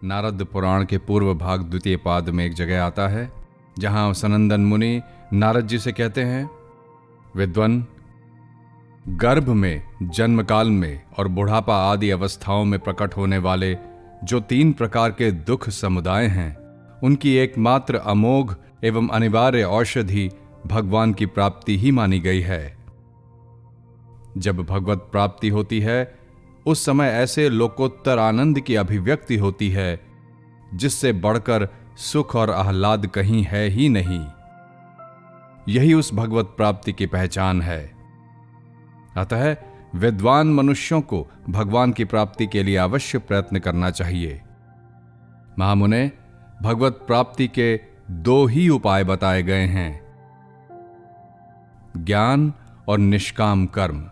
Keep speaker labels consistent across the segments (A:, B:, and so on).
A: नारद पुराण के पूर्व भाग द्वितीय पाद में एक जगह आता है जहां सनंदन मुनि नारद जी से कहते हैं, विद्वन, गर्भ में, जन्म काल में और बुढ़ापा आदि अवस्थाओं में प्रकट होने वाले जो 3 प्रकार के दुख समुदाय हैं, उनकी एकमात्र अमोघ एवं अनिवार्य औषधि भगवान की प्राप्ति ही मानी गई है। जब भगवत प्राप्ति होती है उस समय ऐसे लोकोत्तर आनंद की अभिव्यक्ति होती है जिससे बढ़कर सुख और आह्लाद कहीं है ही नहीं। यही उस भगवत प्राप्ति की पहचान है। अतः विद्वान मनुष्यों को भगवान की प्राप्ति के लिए अवश्य प्रयत्न करना चाहिए। महामुने, भगवत प्राप्ति के 2 ही उपाय बताए गए हैं, ज्ञान और निष्काम कर्म।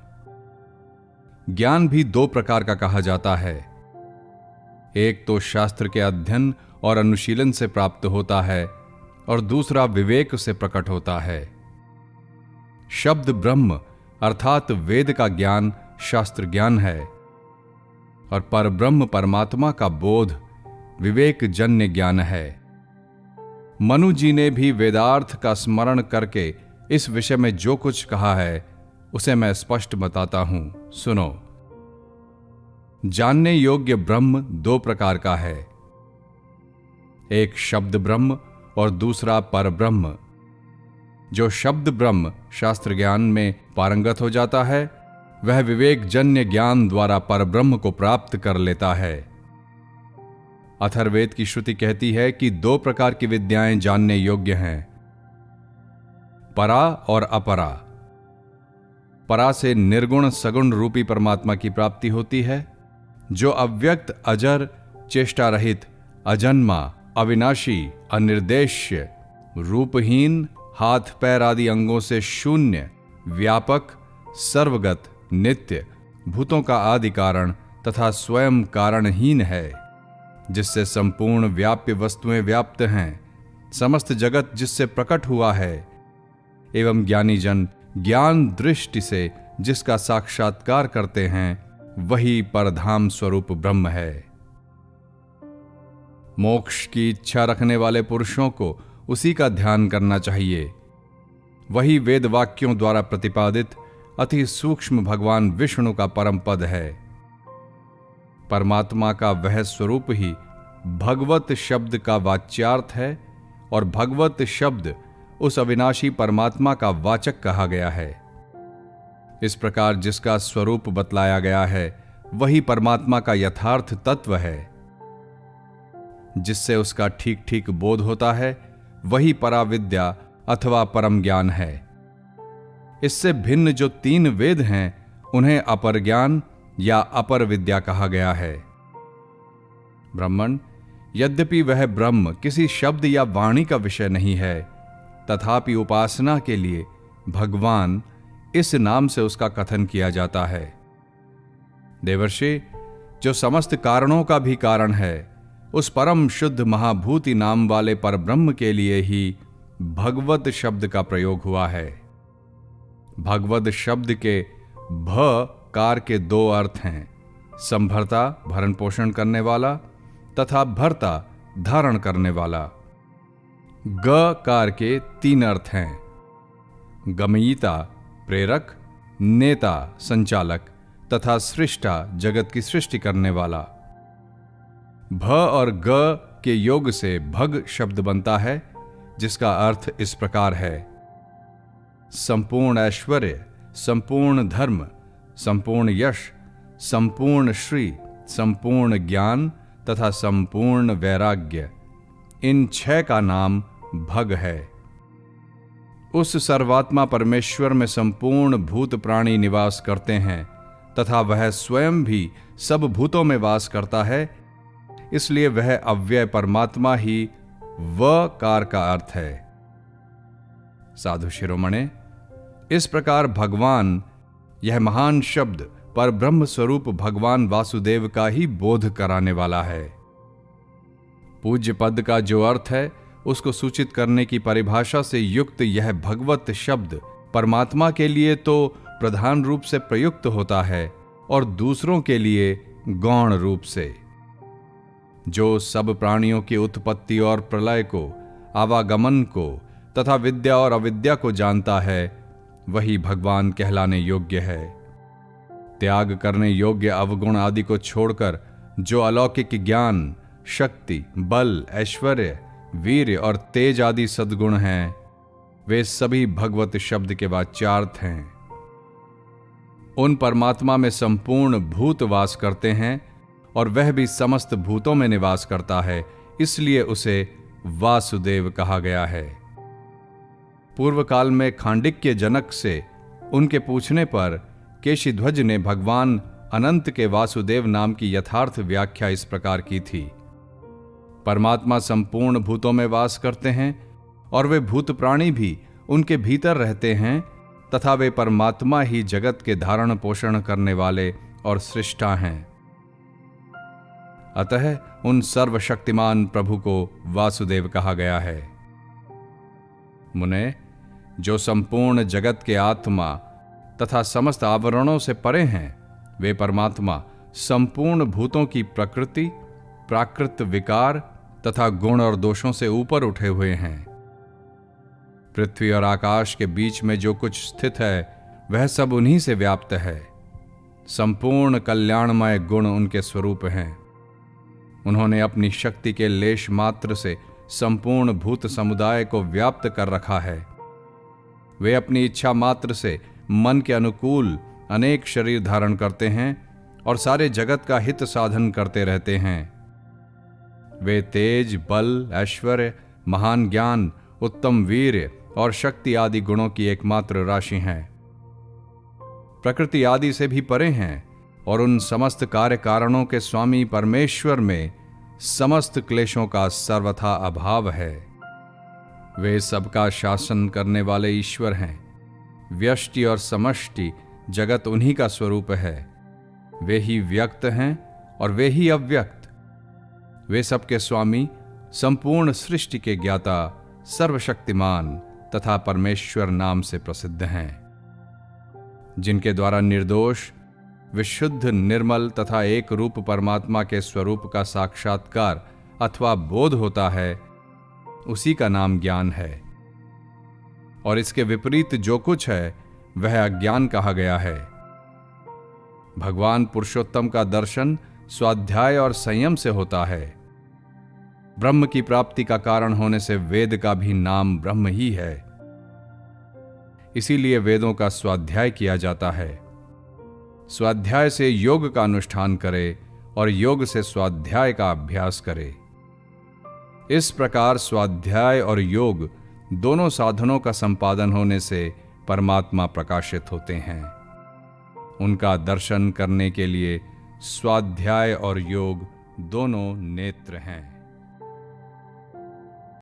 A: ज्ञान भी 2 प्रकार का कहा जाता है। एक तो शास्त्र के अध्ययन और अनुशीलन से प्राप्त होता है और दूसरा विवेक से प्रकट होता है। शब्द ब्रह्म अर्थात वेद का ज्ञान शास्त्र ज्ञान है और परब्रह्म परमात्मा का बोध विवेक जन्य ज्ञान है। मनु जी ने भी वेदार्थ का स्मरण करके इस विषय में जो कुछ कहा है उसे मैं स्पष्ट बताता हूं, सुनो। जानने योग्य ब्रह्म 2 प्रकार का है, एक शब्द ब्रह्म और दूसरा परब्रह्म। जो शब्द ब्रह्म शास्त्र ज्ञान में पारंगत हो जाता है वह विवेक जन्य ज्ञान द्वारा परब्रह्म को प्राप्त कर लेता है। अथर्ववेद की श्रुति कहती है कि 2 प्रकार की विद्याएं जानने योग्य हैं, परा और अपरा। परा से निर्गुण सगुण रूपी परमात्मा की प्राप्ति होती है, जो अव्यक्त, अजर, चेष्टा रहित, अजन्मा, अविनाशी, अनिर्देश्य, रूपहीन, हाथ पैर आदि अंगों से शून्य, व्यापक, सर्वगत, नित्य, भूतों का आदि कारण तथा स्वयं कारणहीन है, जिससे संपूर्ण व्याप्य वस्तुएं व्याप्त हैं, समस्त जगत जिससे प्रकट हुआ है, एवं ज्ञानी जन ज्ञान दृष्टि से जिसका साक्षात्कार करते हैं वही परधाम स्वरूप ब्रह्म है। मोक्ष की इच्छा रखने वाले पुरुषों को उसी का ध्यान करना चाहिए। वही वेद वाक्यों द्वारा प्रतिपादित अति सूक्ष्म भगवान विष्णु का परम पद है। परमात्मा का वह स्वरूप ही भगवत शब्द का वाच्यार्थ है और भगवत शब्द उस अविनाशी परमात्मा का वाचक कहा गया है। इस प्रकार जिसका स्वरूप बतलाया गया है वही परमात्मा का यथार्थ तत्व है। जिससे उसका ठीक ठीक बोध होता है वही पराविद्या अथवा परम ज्ञान है। इससे भिन्न जो 3 वेद हैं उन्हें अपर ज्ञान या अपर विद्या कहा गया है। ब्राह्मण, यद्यपि वह ब्रह्म किसी शब्द या वाणी का विषय नहीं है, तथापि उपासना के लिए भगवान इस नाम से उसका कथन किया जाता है। देवर्षि, जो समस्त कारणों का भी कारण है, उस परम शुद्ध महाभूति नाम वाले परब्रह्म के लिए ही भगवत शब्द का प्रयोग हुआ है। भगवत शब्द के भ कार के 2 अर्थ हैं, संभरता भरण पोषण करने वाला तथा भरता धारण करने वाला। ग कार के 3 अर्थ हैं, गमयिता प्रेरक, नेता संचालक तथा सृष्टा जगत की सृष्टि करने वाला। भ और ग के योग से भग शब्द बनता है, जिसका अर्थ इस प्रकार है, संपूर्ण ऐश्वर्य, संपूर्ण धर्म, संपूर्ण यश, संपूर्ण श्री, संपूर्ण ज्ञान तथा संपूर्ण वैराग्य। इन 6 का नाम भग है। उस सर्वात्मा परमेश्वर में संपूर्ण भूत प्राणी निवास करते हैं तथा वह स्वयं भी सब भूतों में वास करता है, इसलिए वह अव्यय परमात्मा ही व कार का अर्थ है। साधु शिरोमणे, इस प्रकार भगवान, यह महान शब्द पर ब्रह्म स्वरूप भगवान वासुदेव का ही बोध कराने वाला है। पूज्य पद का जो अर्थ है उसको सूचित करने की परिभाषा से युक्त यह भगवत शब्द परमात्मा के लिए तो प्रधान रूप से प्रयुक्त होता है और दूसरों के लिए गौण रूप से। जो सब प्राणियों की उत्पत्ति और प्रलय को, आवागमन को तथा विद्या और अविद्या को जानता है, वही भगवान कहलाने योग्य है। त्याग करने योग्य अवगुण आदि को छोड़कर जो अलौकिक ज्ञान, शक्ति, बल, ऐश्वर्य, वीर्य और तेज आदि सद्गुण हैं, वे सभी भगवत शब्द के वाच्यार्थ हैं। उन परमात्मा में संपूर्ण भूत वास करते हैं और वह भी समस्त भूतों में निवास करता है, इसलिए उसे वासुदेव कहा गया है। पूर्व काल में खांडिक्य जनक से उनके पूछने पर केशिध्वज ने भगवान अनंत के वासुदेव नाम की यथार्थ व्याख्या इस प्रकार की थी। परमात्मा संपूर्ण भूतों में वास करते हैं और वे भूत प्राणी भी उनके भीतर रहते हैं तथा वे परमात्मा ही जगत के धारण पोषण करने वाले और सृष्टा हैं। अतः उन सर्वशक्तिमान प्रभु को वासुदेव कहा गया है। मुने, जो संपूर्ण जगत के आत्मा तथा समस्त आवरणों से परे हैं, वे परमात्मा संपूर्ण भूतों की प्रकृति, प्राकृत विकार तथा गुण और दोषों से ऊपर उठे हुए हैं। पृथ्वी और आकाश के बीच में जो कुछ स्थित है, वह सब उन्हीं से व्याप्त है। संपूर्ण कल्याणमय गुण उनके स्वरूप हैं। उन्होंने अपनी शक्ति के लेश मात्र से संपूर्ण भूत समुदाय को व्याप्त कर रखा है। वे अपनी इच्छा मात्र से मन के अनुकूल अनेक शरीर धारण करते हैं और सारे जगत का हित साधन करते रहते हैं। वे तेज, बल, ऐश्वर्य, महान ज्ञान, उत्तम वीर्य और शक्ति आदि गुणों की एकमात्र राशि हैं। प्रकृति आदि से भी परे हैं और उन समस्त कार्य कारणों के स्वामी परमेश्वर में समस्त क्लेशों का सर्वथा अभाव है। वे सबका शासन करने वाले ईश्वर हैं। व्यष्टि और समष्टि जगत उन्हीं का स्वरूप है। वे ही व्यक्त हैं और वे ही अव्यक्त। वे सबके स्वामी, संपूर्ण सृष्टि के ज्ञाता, सर्वशक्तिमान तथा परमेश्वर नाम से प्रसिद्ध हैं, जिनके द्वारा निर्दोष, विशुद्ध, निर्मल तथा एक रूप परमात्मा के स्वरूप का साक्षात्कार अथवा बोध होता है, उसी का नाम ज्ञान है। और इसके विपरीत जो कुछ है वह अज्ञान कहा गया है। भगवान पुरुषोत्तम का दर्शन स्वाध्याय और संयम से होता है। ब्रह्म की प्राप्ति का कारण होने से वेद का भी नाम ब्रह्म ही है। इसीलिए वेदों का स्वाध्याय किया जाता है। स्वाध्याय से योग का अनुष्ठान करे और योग से स्वाध्याय का अभ्यास करे। इस प्रकार स्वाध्याय और योग दोनों साधनों का संपादन होने से परमात्मा प्रकाशित होते हैं। उनका दर्शन करने के लिए स्वाध्याय और योग दोनों नेत्र हैं।